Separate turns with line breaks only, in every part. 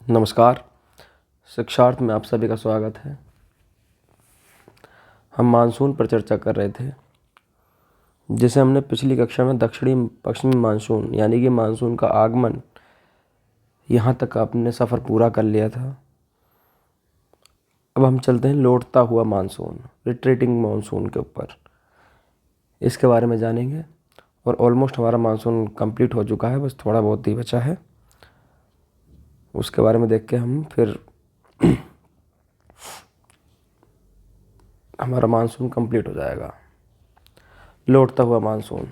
नमस्कार। शिक्षार्थ में आप सभी का स्वागत है। हम मानसून पर चर्चा कर रहे थे, जिसे हमने पिछली कक्षा में दक्षिणी पश्चिमी मानसून यानी कि मानसून का आगमन यहाँ तक आपने सफ़र पूरा कर लिया था। अब हम चलते हैं लौटता हुआ मानसून, रिट्रीटिंग मानसून के ऊपर। इसके बारे में जानेंगे और ऑलमोस्ट हमारा मानसून कंप्लीट हो चुका है, बस थोड़ा बहुत ही बचा है। उसके बारे में देख के हम फिर हमारा मानसून कंप्लीट हो जाएगा। लौटता हुआ मानसून,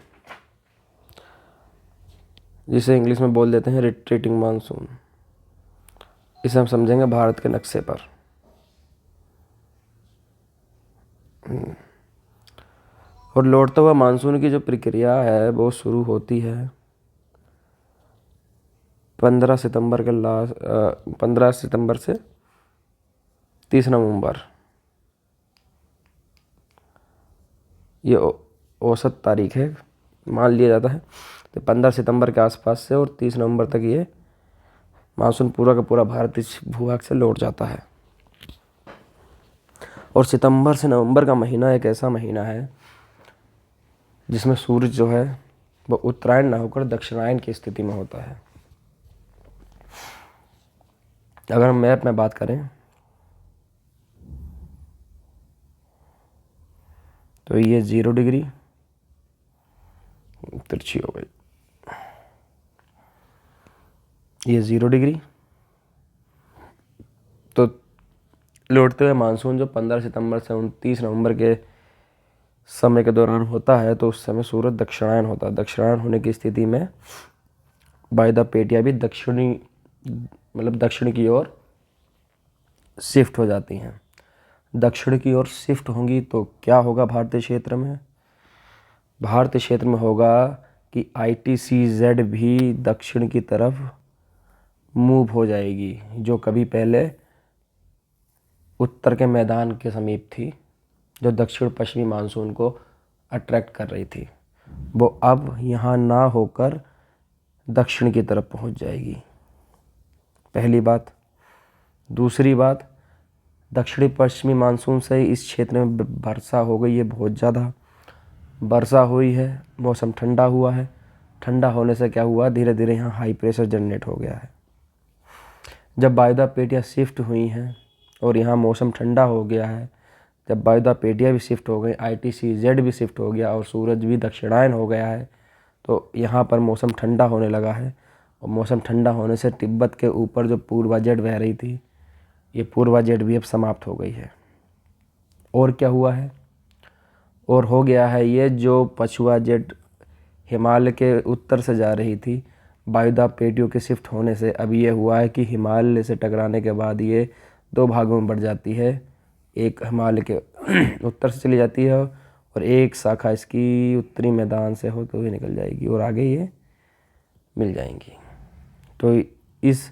जिसे इंग्लिश में बोल देते हैं रिट्रीटिंग मानसून। इसे हम समझेंगे भारत के नक्शे पर। और लौटता हुआ मानसून की जो प्रक्रिया है वो शुरू होती है 15 सितंबर से 30 नवंबर, ये औसत तारीख है, मान लिया जाता है। तो 15 सितंबर के आसपास से और 30 नवंबर तक ये मानसून पूरा का पूरा भारत इस भूभाग से लौट जाता है। और सितंबर से नवंबर का महीना एक ऐसा महीना है जिसमें सूरज जो है वो उत्तरायण ना होकर दक्षिणायन की स्थिति में होता है। अगर हम मैप में बात करें तो ये 0 डिग्री तिरछी हो गई, ये 0 डिग्री। तो लौटते हुए मानसून जो 15 सितंबर से 29 नवंबर के समय के दौरान होता है, तो उस समय सूरज दक्षिणायन होता है। दक्षिणायन होने की स्थिति में वायदा पेटियाँ भी दक्षिण की ओर शिफ्ट हो जाती हैं। दक्षिण की ओर शिफ्ट होंगी तो क्या होगा भारतीय क्षेत्र में? भारतीय क्षेत्र में होगा कि ITCZ भी दक्षिण की तरफ मूव हो जाएगी, जो कभी पहले उत्तर के मैदान के समीप थी, जो दक्षिण पश्चिमी मानसून को अट्रैक्ट कर रही थी, वो अब यहाँ ना होकर दक्षिण की तरफ पहुँच जाएगी। पहली बात। दूसरी बात, दक्षिणी पश्चिमी मानसून से इस क्षेत्र में वर्षा हो गई है, बहुत ज़्यादा वर्षा हुई है, मौसम ठंडा हुआ है। ठंडा होने से क्या हुआ, धीरे धीरे यहाँ हाई प्रेशर जनरेट हो गया है। जब वायुदा पेटियाँ शिफ्ट हुई हैं और यहाँ मौसम ठंडा हो गया है, जब वायुदा पेटियाँ भी शिफ्ट हो गई, ITCZ भी शिफ्ट हो गया और सूरज भी दक्षिणायन हो गया है, तो यहाँ पर मौसम ठंडा होने लगा है। और मौसम ठंडा होने से तिब्बत के ऊपर जो पूर्वा जेट बह रही थी, ये पूर्वा जेट भी अब समाप्त हो गई है। और क्या हुआ है? और हो गया है ये जो पछुआ जेट हिमालय के उत्तर से जा रही थी, वायुदा पेटियों के शिफ्ट होने से अब ये हुआ है कि हिमालय से टकराने के बाद ये 2 भागों में बढ़ जाती है। एक हिमालय के उत्तर से चली जाती है और एक शाखा इसकी उत्तरी मैदान से होते हुए निकल जाएगी और आगे ये मिल जाएंगी। तो इस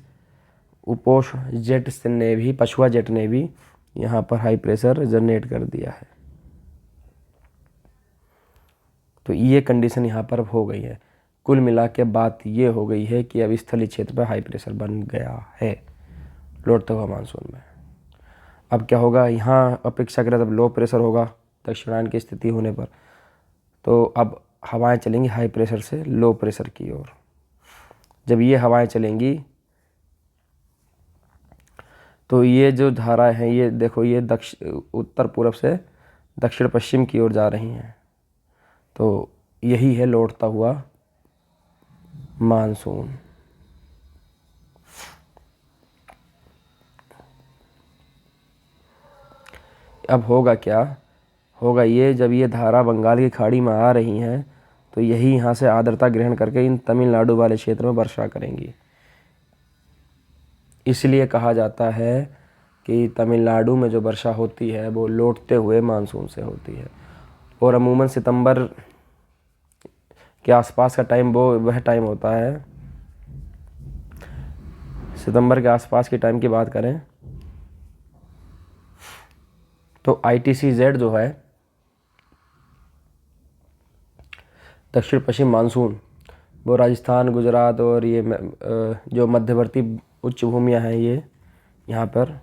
उपोष जेट ने भी, पछुआ जेट ने भी यहाँ पर हाई प्रेशर जनरेट कर दिया है। तो ये कंडीशन यहाँ पर हो गई है। कुल मिला के बात ये हो गई है कि अब स्थलीय क्षेत्र पर हाई प्रेशर बन गया है लौटता हुआ मानसून में। अब क्या होगा, यहाँ अपेक्षाकृत अब लो प्रेशर होगा दक्षिणायन की स्थिति होने पर। तो अब हवाएं चलेंगी हाई प्रेशर से लो प्रेशर की ओर। जब ये हवाएं चलेंगी तो ये जो धाराएं हैं, ये देखो, ये उत्तर पूर्व से दक्षिण पश्चिम की ओर जा रही हैं। तो यही है लौटता हुआ मानसून। अब होगा क्या, होगा ये, जब ये धारा बंगाल की खाड़ी में आ रही हैं तो यही यहाँ से आर्द्रता ग्रहण करके इन तमिलनाडु वाले क्षेत्र में वर्षा करेंगी। इसलिए कहा जाता है कि तमिलनाडु में जो वर्षा होती है वो लौटते हुए मानसून से होती है। और अमूमन सितंबर के आसपास का टाइम वह टाइम होता है। सितंबर के आसपास के टाइम की बात करें तो ITCZ जो है, दक्षिण पश्चिम मानसून, वो राजस्थान, गुजरात और ये जो मध्यवर्ती उच्च भूमियाँ हैं ये यहाँ पर,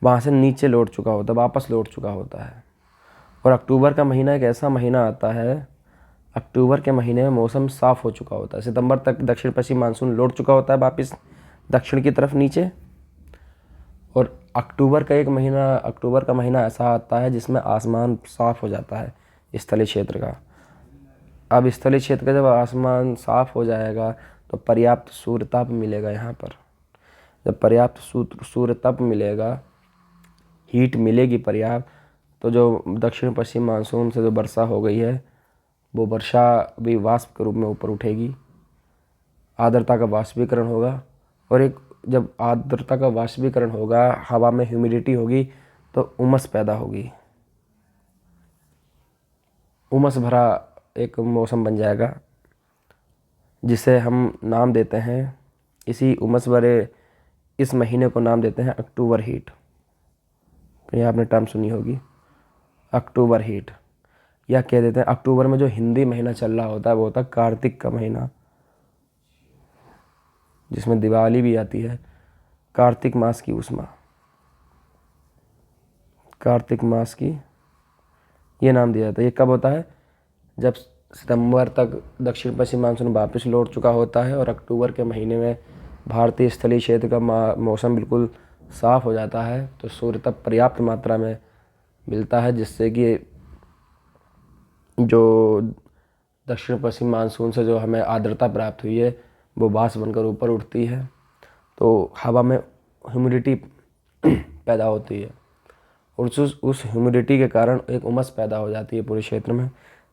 वहाँ से नीचे लौट चुका होता है, वापस लौट चुका होता है। और अक्टूबर का महीना एक ऐसा महीना आता है, अक्टूबर के महीने में मौसम साफ़ हो चुका होता है। सितंबर तक दक्षिण पश्चिम मानसून लौट चुका होता है वापस दक्षिण की तरफ नीचे। और अक्टूबर का महीना ऐसा आता है जिसमें आसमान साफ़ हो जाता है स्थलीय क्षेत्र का। अब स्थलीय क्षेत्र का जब आसमान साफ़ हो जाएगा तो पर्याप्त सूर्यताप मिलेगा यहाँ पर। जब पर्याप्त सूर्यताप मिलेगा, हीट मिलेगी पर्याप्त, तो जो दक्षिण पश्चिम मानसून से जो वर्षा हो गई है वो वर्षा भी वाष्प के रूप में ऊपर उठेगी, आर्द्रता का वाष्पीकरण होगा। और एक जब आर्द्रता का वाष्पीकरण होगा, हवा में ह्यूमिडिटी होगी तो उमस पैदा होगी, उमस भरा एक मौसम बन जाएगा, जिसे हम नाम देते हैं, इसी उमस भरे इस महीने को नाम देते हैं अक्टूबर हीट। ये आपने टर्म सुनी होगी, अक्टूबर हीट। या कह देते हैं अक्टूबर में जो हिंदी महीना चल रहा होता है वो होता है कार्तिक का महीना, जिसमें दिवाली भी आती है। कार्तिक मास की उष्मा, कार्तिक मास की ये नाम दिया जाता है। ये कब होता है? जब सितंबर तक दक्षिण पश्चिम मानसून वापस लौट चुका होता है और अक्टूबर के महीने में भारतीय स्थलीय क्षेत्र का मौसम बिल्कुल साफ़ हो जाता है, तो सूर्य तब पर्याप्त मात्रा में मिलता है, जिससे कि जो दक्षिण पश्चिम मानसून से जो हमें आर्द्रता प्राप्त हुई है वो वाष्प बनकर ऊपर उठती है, तो हवा में ह्यूमिडिटी पैदा होती है और उस ह्यूमिडिटी के कारण एक उमस पैदा हो जाती है पूरे क्षेत्र में,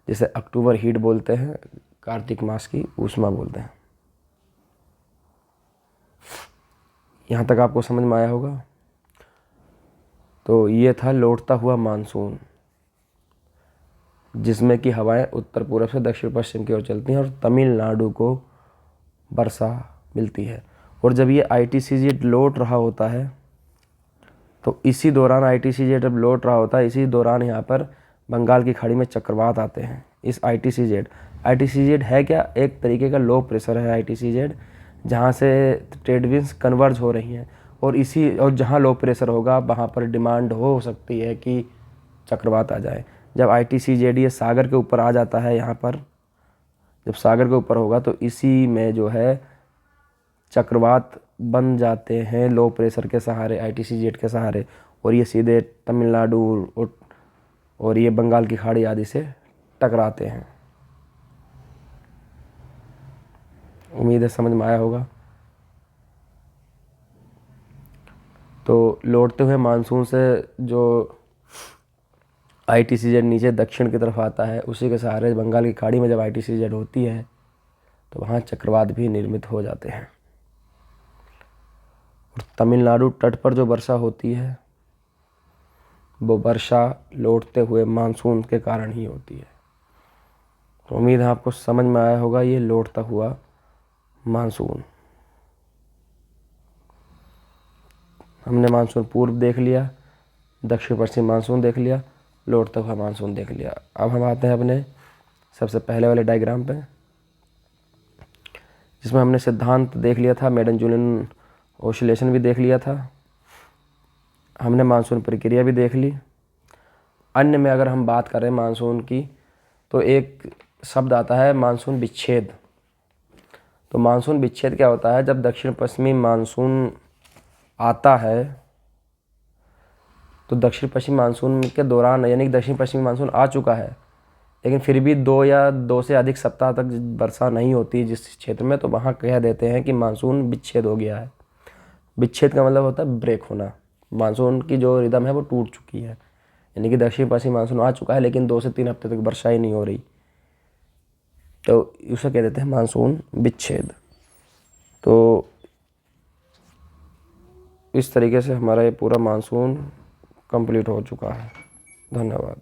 जिसे अक्टूबर हीट बोलते हैं, कार्तिक मास की ऊष्मा बोलते हैं। यहाँ तक आपको समझ में आया होगा। तो ये था लौटता हुआ मानसून, जिसमें कि हवाएं उत्तर पूर्व से दक्षिण पश्चिम की ओर चलती हैं और तमिलनाडु को वर्षा मिलती है। और जब ये ITCZ लौट रहा होता है, तो इसी दौरान ITCZ जब लौट रहा होता है, इसी दौरान यहाँ पर बंगाल की खाड़ी में चक्रवात आते हैं। इस ITCZ है क्या? एक तरीके का लो प्रेशर है ITCZ, जहाँ से ट्रेड विंड्स कन्वर्ज हो रही हैं, और जहाँ लो प्रेशर होगा वहाँ पर डिमांड हो सकती है कि चक्रवात आ जाए। जब ITCZ ये सागर के ऊपर आ जाता है, यहाँ पर जब सागर के ऊपर होगा तो इसी में जो है चक्रवात बन जाते हैं लो प्रेशर के सहारे, ITCZ के सहारे, और ये सीधे तमिलनाडु और ये बंगाल की खाड़ी आदि से टकराते हैं। उम्मीद है समझ में आया होगा। तो लौटते हुए मानसून से जो ITCZ नीचे दक्षिण की तरफ आता है, उसी के सहारे बंगाल की खाड़ी में जब ITCZ होती है तो वहाँ चक्रवात भी निर्मित हो जाते हैं। और तमिलनाडु तट पर जो वर्षा होती है वो वर्षा लौटते हुए मानसून के कारण ही होती है। तो उम्मीद है आपको समझ में आया होगा ये लौटता हुआ मानसून। हमने मानसून पूर्व देख लिया, दक्षिण पश्चिम मानसून देख लिया, लौटता हुआ मानसून देख लिया। अब हम आते हैं अपने सबसे पहले वाले डायग्राम पे, जिसमें हमने सिद्धांत देख लिया था, मेडन जूलियन ओसिलेशन भी देख लिया था, हमने मानसून प्रक्रिया भी देख ली। अन्य में अगर हम बात करें मानसून की, तो एक शब्द आता है मानसून विच्छेद। तो मानसून विच्छेद क्या होता है? जब दक्षिण पश्चिमी मानसून आता है तो दक्षिण पश्चिमी मानसून के दौरान, यानी कि दक्षिण पश्चिमी मानसून आ चुका है लेकिन फिर भी 2 या 2 से अधिक सप्ताह तक वर्षा नहीं होती जिस क्षेत्र में, तो वहाँ कह देते हैं कि मानसून विच्छेद हो गया है। विच्छेद का मतलब होता है ब्रेक होना, मानसून की जो रिदम है वो टूट चुकी है, यानी कि दक्षिण पश्चिमी मानसून आ चुका है लेकिन 2 से 3 हफ्ते तक वर्षा ही नहीं हो रही, तो उसे कह देते हैं मानसून विच्छेद। तो इस तरीके से हमारा ये पूरा मानसून कंप्लीट हो चुका है। धन्यवाद।